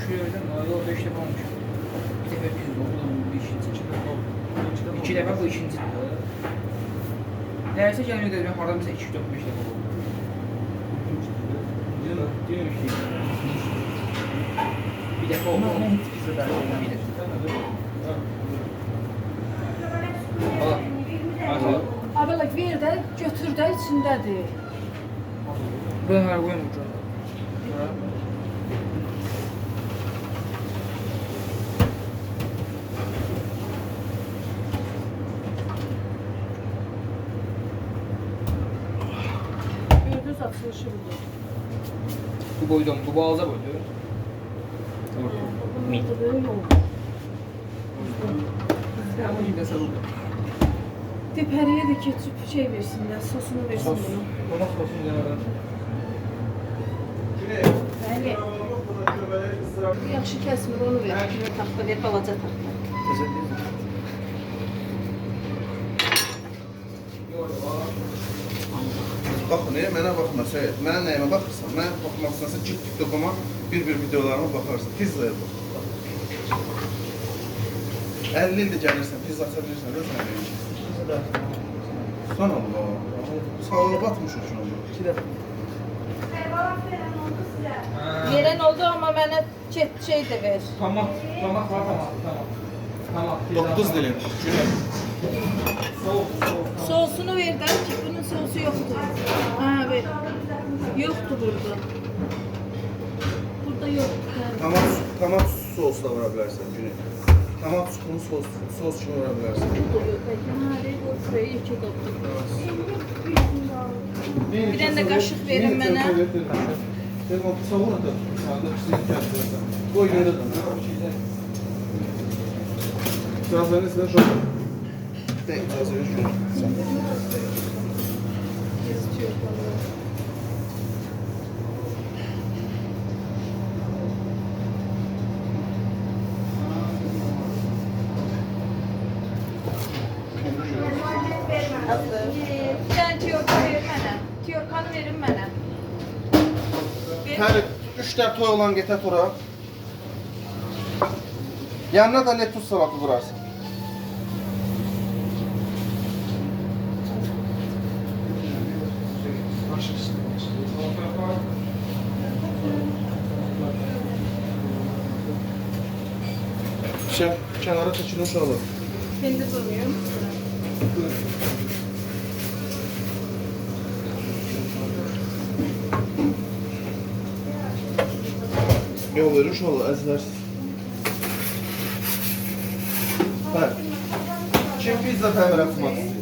gördüm. O 5 dəfə olmuş. Bir dəfə biz oldu. Bir ikinci dəfə oldu. 2 dəfə bu ikinci. Dərsə gəlmə dedim. Hardan bizə 2 4 5 dəfə oldu. Deyim ki. Bir dəfə oldu. Bizə dərsə gəlmə. Abi bak ver də, götür də içindədir. Buradan hər qoyun ucu. Gördünüz açılışı budur. Bu boyda mı? Bu balaca boyda. Bunun da böyle yok. Ama yine sarıldı. Depəriyə də keçib şey versinlər, sosunu versin bunu. Ona sosun yanardan. Bəli. Yaxşı kəsmir, onu ver. Kimi taxta ver, balaca taxta. Baxın, mənə baxma, Səyid. Mənə nəyimə baxırsan? Mənə baxmaq istəsən, git TikTok'uma bir videolarıma baxarsan. Pizzaya bax. 50 ildir gəlirsən, pizza aça bilirsən də sən deyirsən. Son Allah. Sağlığı batmış o şuna. 2 dəfə. Verən oldu, amma mənə şey də ver. Tamam. Tamam. 9 dilim. Güney. Sosunu ver də ki, bunun sosu yoxdur. Ha, ver. Yoxdur burada. Burada yoxdur. Tomat sosu da vura bilərsən Güney. Tomat sukunu sos kimi vura bilərsən. Bir dənə də qaşıq verin mənə. Savun da. Qoy görə də. Sağlarını sizə şöyle. Değil, icazə ver şöyle. Sen tiyorka verin mənə. Tiyorkanı verin mənə. Hər 3 dəfə toy olan getər tora. Yanına da lettuce salatı vurarsın. Kenara çəkilmiş olur. Kendi duruyorum. Yol verir olur, əzlərsiz. Hə. Kim pizza təmir etmək istəyir?